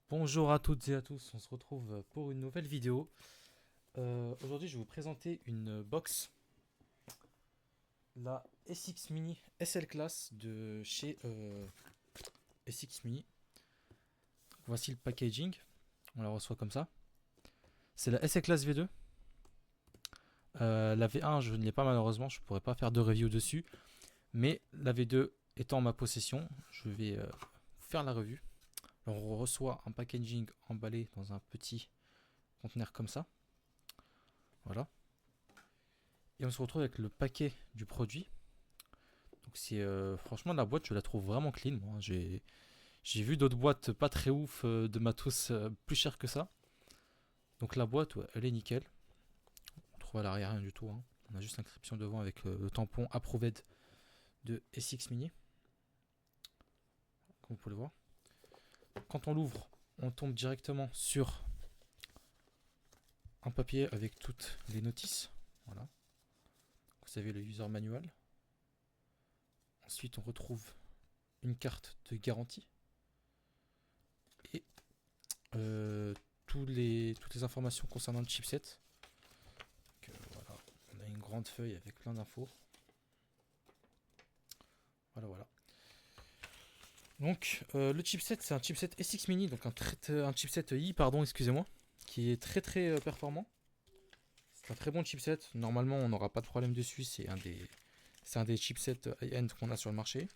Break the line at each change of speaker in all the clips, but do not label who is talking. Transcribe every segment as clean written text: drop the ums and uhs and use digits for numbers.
Bonjour à toutes et à tous, on se retrouve pour une nouvelle vidéo. Aujourd'hui je vais vous présenter une box, la SX Mini SL Class de chez SX Mini. Voici le packaging, on la reçoit comme ça. C'est la SL Class V2. La V1 je ne l'ai pas malheureusement, je ne pourrais pas faire de review dessus. Mais la V2 étant en ma possession, je vais faire la revue. Alors, on reçoit un packaging emballé dans un petit conteneur comme ça. Voilà. Et on se retrouve avec le paquet du produit. Donc c'est franchement la boîte, je la trouve vraiment clean. Moi, j'ai vu d'autres boîtes pas très ouf de matos plus cher que ça. Donc la boîte, ouais, elle est nickel. On trouve à l'arrière rien du tout, hein. On a juste l'inscription devant avec le tampon Approved de SX Mini, comme vous pouvez le voir. Quand on l'ouvre, on tombe directement sur un papier avec toutes les notices. Voilà. Vous avez le user manual. Ensuite, on retrouve une carte de garantie et toutes les informations concernant le chipset. Donc, voilà, on a une grande feuille avec plein d'infos. Voilà, voilà. Donc, le chipset, c'est un chipset SX Mini, donc un chipset I, pardon, excusez-moi, qui est très très performant. C'est un très bon chipset. Normalement, on n'aura pas de problème dessus. C'est un des chipsets high-end qu'on a sur le marché.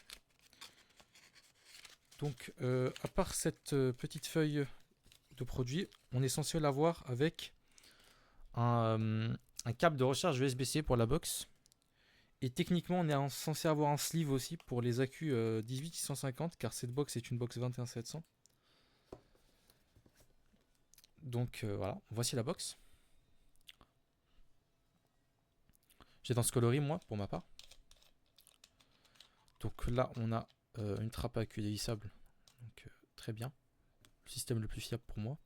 Donc, à part cette petite feuille de produit, on est censé l'avoir avec un câble de recharge USB-C pour la box. Et techniquement, on est censé avoir un sleeve aussi pour les accus 18650, car cette box est une box 21700. Donc voilà, voici la box. J'ai dans ce coloris, moi, pour ma part. Donc là, on a une trappe à accus dévissable. Donc très bien. Le système le plus fiable pour moi.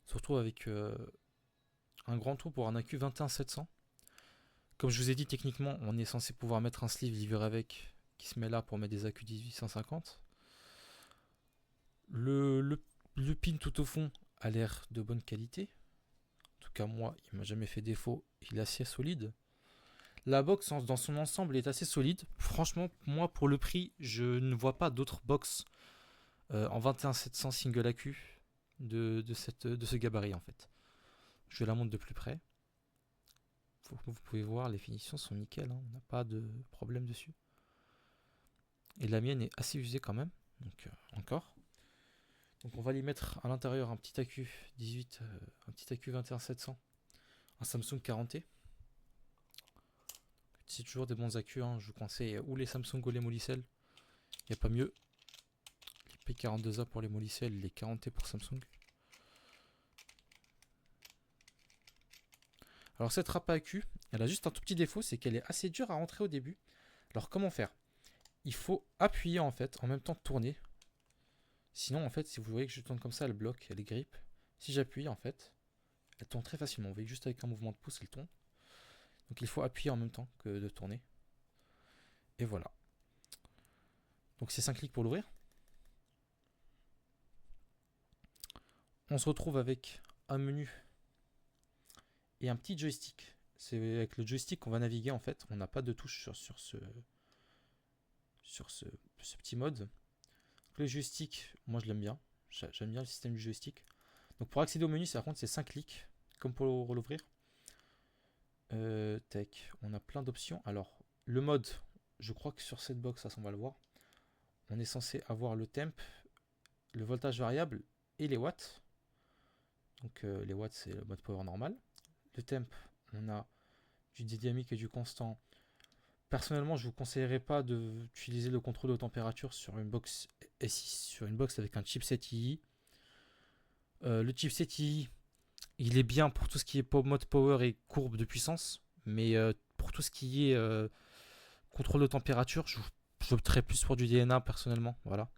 On se retrouve avec un grand trou pour un accu 21700. Comme je vous ai dit, techniquement, on est censé pouvoir mettre un sleeve livré avec, qui se met là pour mettre des accus 1850. Le pin tout au fond a l'air de bonne qualité. En tout cas, moi, il m'a jamais fait défaut. Il est assez solide. La box, dans son ensemble, est assez solide. Franchement, moi, pour le prix, je ne vois pas d'autres box en 21700 single AQ de ce gabarit, en fait. Je la montre de plus près. Vous pouvez voir, les finitions sont nickel, hein. On n'a pas de problème dessus. Et la mienne est assez usée quand même. Donc, encore. Donc, on va lui mettre à l'intérieur un petit accu 18, un petit accu 21700, un Samsung 40T. C'est toujours des bons accus, hein. Je vous conseille ou les Samsung ou les Molicel. Il n'y a pas mieux. Les P42A pour les Molicel, les 40T pour Samsung. Alors cette râpe à accu, elle a juste un tout petit défaut, c'est qu'elle est assez dure à rentrer au début. Alors comment faire? Il faut appuyer en fait, en même temps de tourner. Sinon en fait, si vous voyez que je tourne comme ça, elle bloque, elle grippe. Si j'appuie en fait, elle tourne très facilement. Vous voyez juste avec un mouvement de pouce, elle tourne. Donc il faut appuyer en même temps que de tourner. Et voilà. Donc c'est 5 clics pour l'ouvrir. On se retrouve avec un menu et un petit joystick. C'est avec le joystick qu'on va naviguer en fait. On n'a pas de touche sur ce petit mode. Donc, le joystick, moi je l'aime bien. J'aime bien le système du joystick. Donc pour accéder au menu, par contre, c'est 5 clics, comme pour l'ouvrir. Tech, on a plein d'options. Alors, le mode, je crois que sur cette box, ça, on va le voir. On est censé avoir le temp, le voltage variable et les watts. Donc les watts, c'est le mode power normal. Le temp, on a du dynamique et du constant. Personnellement, je ne vous conseillerais pas d'utiliser le contrôle de température sur une box S6, sur une box avec un chipset II. Le chipset II, il est bien pour tout ce qui est mode power et courbe de puissance, mais pour tout ce qui est contrôle de température, j'opterais plus pour du DNA personnellement. Voilà.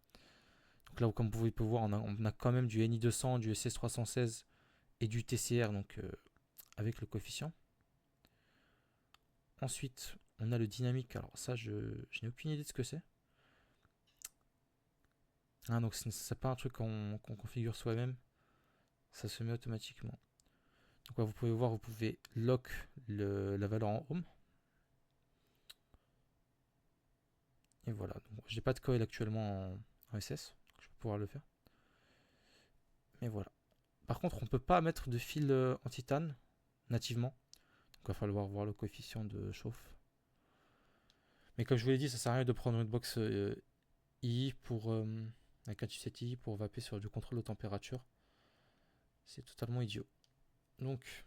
Donc là, comme vous pouvez voir, on a quand même du NI200, du SS316 et du TCR, donc avec le coefficient. Ensuite, on a le dynamique. Alors ça, je n'ai aucune idée de ce que c'est. Ah, donc c'est pas un truc qu'on configure soi-même, ça se met automatiquement. Donc vous pouvez voir, vous pouvez lock la valeur en home. Et voilà, j'ai pas de coil actuellement en SS, donc je vais pouvoir le faire. Mais voilà. Par contre, on peut pas mettre de fil en titane nativement. Donc il va falloir voir le coefficient de chauffe. Mais comme je vous l'ai dit, ça sert à rien de prendre une box II pour avec un chipset II pour vaper sur du contrôle de température. C'est totalement idiot. Donc,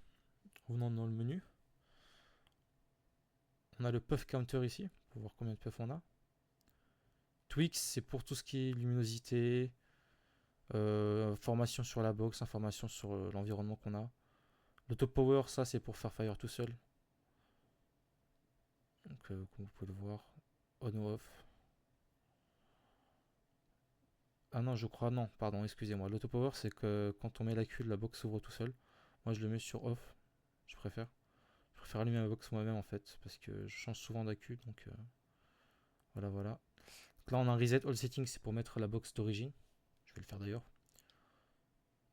revenons dans le menu. On a le puff counter ici, pour voir combien de puff on a. Twix, c'est pour tout ce qui est luminosité, information sur la box, information sur l'environnement qu'on a. L'auto power, ça c'est pour faire fire tout seul. Donc, comme vous pouvez le voir, on ou off. Ah non, je crois, non, pardon, excusez-moi. L'auto power, c'est que quand on met la queue, la box s'ouvre tout seul. Moi, je le mets sur off, je préfère. Je préfère allumer ma box moi-même en fait, parce que je change souvent d'accu, donc voilà, voilà. Donc là, on a un reset all settings, c'est pour mettre la box d'origine. Je vais le faire d'ailleurs.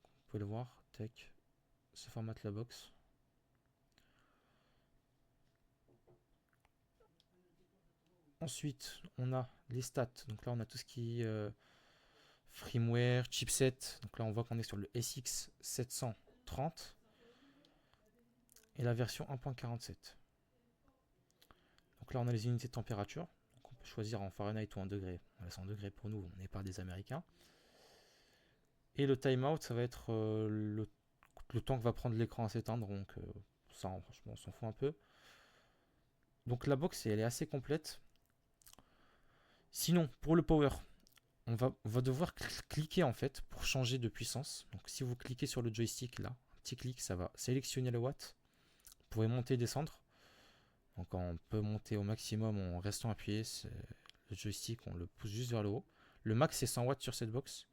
Vous pouvez le voir, tech, se formate la box. Ensuite, on a les stats. Donc là, on a tout ce qui est firmware, chipset. Donc là, on voit qu'on est sur le SX 730 et la version 1.47. Donc là, on a les unités de température. Donc on peut choisir en Fahrenheit ou en degrés. On laisse en degrés pour nous, on n'est pas des Américains. Et le timeout, ça va être le temps que va prendre l'écran à s'éteindre. Donc ça, franchement, on s'en fout un peu. Donc la box, elle est assez complète. Sinon, pour le power, on va devoir cliquer en fait pour changer de puissance. Donc si vous cliquez sur le joystick là, un petit clic, ça va sélectionner le watt. Vous pouvez monter et descendre. Donc on peut monter au maximum en restant appuyé. Le joystick, on le pousse juste vers le haut. Le max c'est 100 watts sur cette box.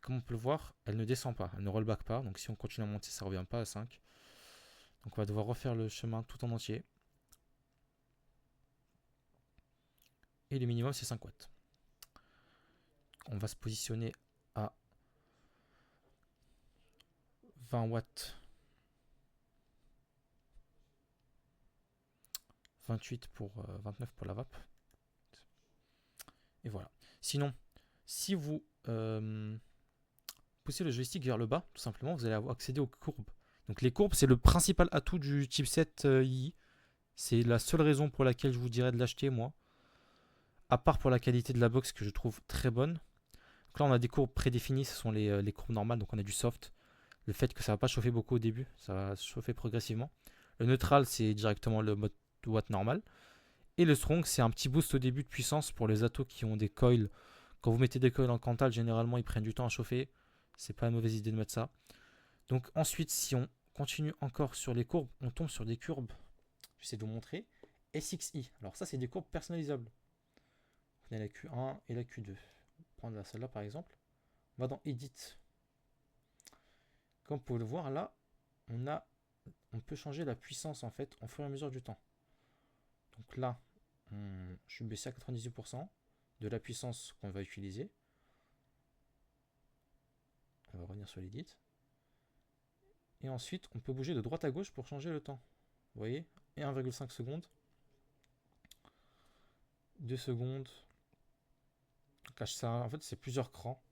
Comme on peut le voir, elle ne descend pas, elle ne rollback pas. Donc si on continue à monter, ça ne revient pas à 5. Donc on va devoir refaire le chemin tout en entier. Et le minimum c'est 5 watts. On va se positionner à 20 watts. 28 pour 29 pour la vape. Et voilà. Sinon, si vous poussez le joystick vers le bas, tout simplement, vous allez accéder aux courbes. Donc les courbes, c'est le principal atout du chipset II. C'est la seule raison pour laquelle je vous dirais de l'acheter, moi. À part pour la qualité de la box que je trouve très bonne. Donc là, on a des courbes prédéfinies, ce sont les courbes normales, donc on a du soft. Le fait que ça ne va pas chauffer beaucoup au début, ça va chauffer progressivement. Le neutral, c'est directement le mode watt normal. Et le strong, c'est un petit boost au début de puissance pour les atos qui ont des coils. Quand vous mettez des coils en Cantal, généralement, ils prennent du temps à chauffer. C'est pas une mauvaise idée de mettre ça. Donc ensuite, si on continue encore sur les courbes, on tombe sur des courbes. J'essaie de vous montrer. SXI. Alors ça, c'est des courbes personnalisables. On a la Q1 et la Q2. On va prendre celle-là par exemple. On va dans Edit. Comme vous pouvez le voir là, on peut changer la puissance en fait au fur et à mesure du temps. Donc là, je suis baissé à 98% de la puissance qu'on va utiliser. On va revenir sur l'edit. Et ensuite, on peut bouger de droite à gauche pour changer le temps. Vous voyez, et 1,5 secondes. 2 secondes. Cache ça. En fait, c'est plusieurs crans.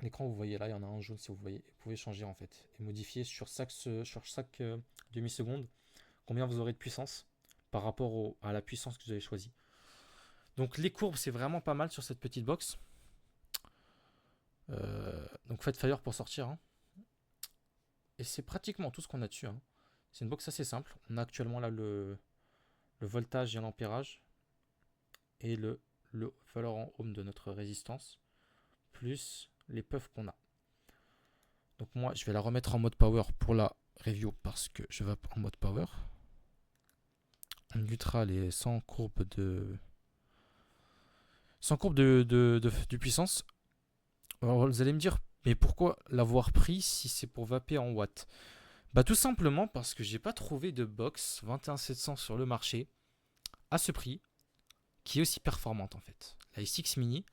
L'écran, vous voyez là, il y en a un jaune si vous voyez. Vous pouvez changer en fait et modifier sur chaque demi-seconde combien vous aurez de puissance par rapport à la puissance que vous avez choisie. Donc les courbes, c'est vraiment pas mal sur cette petite box. Donc faites fire pour sortir. Hein. Et c'est pratiquement tout ce qu'on a dessus. Hein. C'est une box assez simple. On a actuellement là le voltage et l'ampérage et le valeur en ohm de notre résistance plus les puffs qu'on a. Donc moi, je vais la remettre en mode power pour la review parce que je vais en mode power. Neutral et sans courbe de puissance. Alors vous allez me dire, mais pourquoi l'avoir pris si c'est pour vaper en watts? Bah tout simplement parce que j'ai pas trouvé de box 21700 sur le marché à ce prix qui est aussi performante en fait. La SX Mini,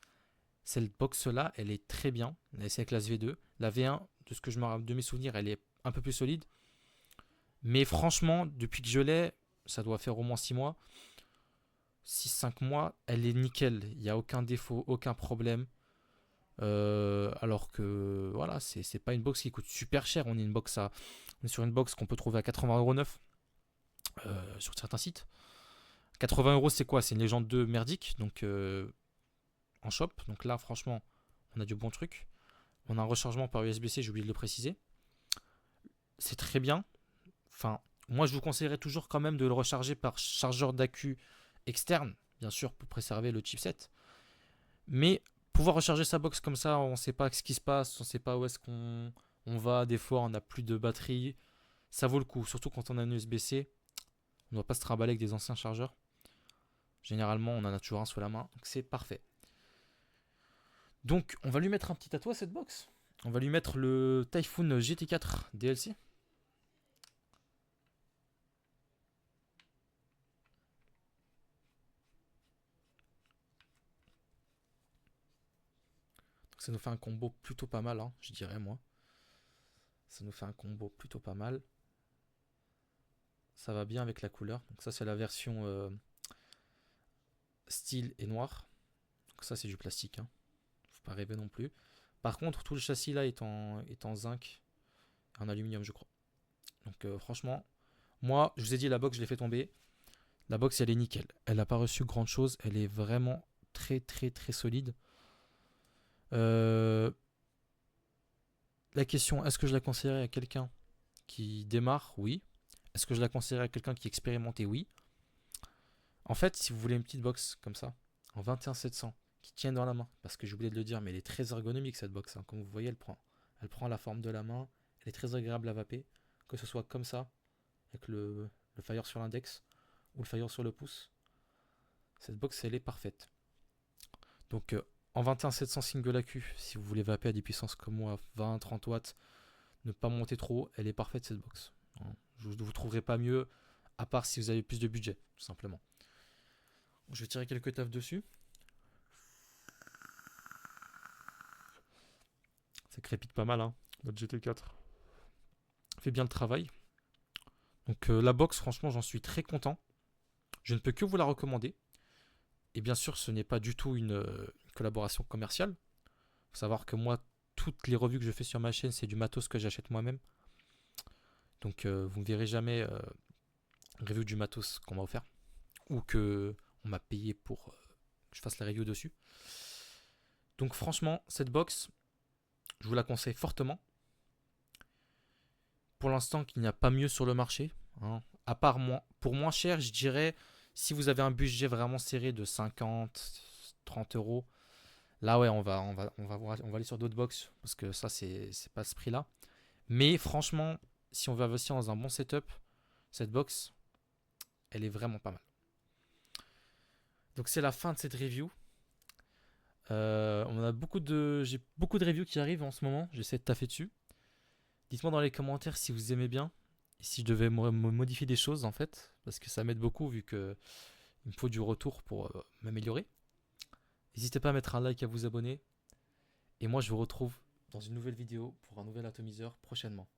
Cette box-là, elle est très bien. C'est avec la SV2. La V1, de ce que je me rappelle de mes souvenirs, elle est un peu plus solide. Mais franchement, depuis que je l'ai, ça doit faire au moins 6 mois. 6-5 mois, elle est nickel. Il n'y a aucun défaut, aucun problème. Alors que voilà, c'est pas une box qui coûte super cher. On est sur une box qu'on peut trouver à 80 € neuf sur certains sites. 80 €, c'est quoi? C'est une légende 2 merdique, donc en shop. Donc là, franchement, on a du bon truc. On a un rechargement par USB-C, j'ai oublié de le préciser. C'est très bien. Enfin, moi, je vous conseillerais toujours quand même de le recharger par chargeur d'accu externe, bien sûr, pour préserver le chipset. Mais pouvoir recharger sa box comme ça, on ne sait pas ce qui se passe, on ne sait pas où est-ce qu'on va. Des fois, on n'a plus de batterie. Ça vaut le coup, surtout quand on a un USB-C. On ne doit pas se trimballer avec des anciens chargeurs. Généralement, on en a toujours un sous la main, donc c'est parfait. Donc, on va lui mettre un petit tatou à cette box. On va lui mettre le Typhoon GT4 DLC. Donc, ça nous fait un combo plutôt pas mal, hein, je dirais moi. Ça nous fait un combo plutôt pas mal. Ça va bien avec la couleur. Donc ça, c'est la version style et noir. Donc ça, c'est du plastique, hein. Faut pas rêver non plus. Par contre, tout le châssis là est en zinc et en aluminium, je crois. Donc franchement, moi, je vous ai dit, la box, je l'ai fait tomber. La box, elle est nickel. Elle n'a pas reçu grand chose. Elle est vraiment très, très, très solide. La question, est-ce que je la conseillerais à quelqu'un qui démarre? Oui. Est-ce que je la conseillerais à quelqu'un qui est expérimenté? Oui. En fait, si vous voulez une petite box comme ça, en 21700, qui tient dans la main, parce que j'ai oublié de le dire, mais elle est très ergonomique cette box, hein. Comme vous voyez, elle prend la forme de la main, elle est très agréable à vaper, que ce soit comme ça, avec le Fire sur l'index, ou le Fire sur le pouce. Cette box, elle est parfaite. Donc, en 21700 single AQ, si vous voulez vaper à des puissances comme moi, 20-30 watts, ne pas monter trop, elle est parfaite cette box. Je ne vous trouverez pas mieux, à part si vous avez plus de budget, tout simplement. Je vais tirer quelques tafs dessus. Ça crépite pas mal, hein, notre GT4. Fait bien le travail. Donc la box, franchement, j'en suis très content. Je ne peux que vous la recommander. Et bien sûr, ce n'est pas du tout une collaboration commerciale. Il faut savoir que moi, toutes les revues que je fais sur ma chaîne, c'est du matos que j'achète moi-même. Donc vous ne verrez jamais review du matos qu'on m'a offert. Ou que on m'a payé pour que je fasse la review dessus. Donc franchement, cette box, je vous la conseille fortement. Pour l'instant, qu'il n'y a pas mieux sur le marché, hein. À part pour moins cher, je dirais, si vous avez un budget vraiment serré de 50-30 €, là ouais, on va aller sur d'autres box, parce que ça, c'est pas ce prix-là. Mais franchement, si on veut investir dans un bon setup, cette box, elle est vraiment pas mal. Donc c'est la fin de cette review. J'ai beaucoup de reviews qui arrivent en ce moment. J'essaie de taffer dessus. Dites-moi dans les commentaires si vous aimez bien et si je devais me modifier des choses en fait, parce que ça m'aide beaucoup vu que il me faut du retour pour m'améliorer. N'hésitez pas à mettre un like, à vous abonner. Et moi je vous retrouve dans une nouvelle vidéo pour un nouvel atomiseur prochainement.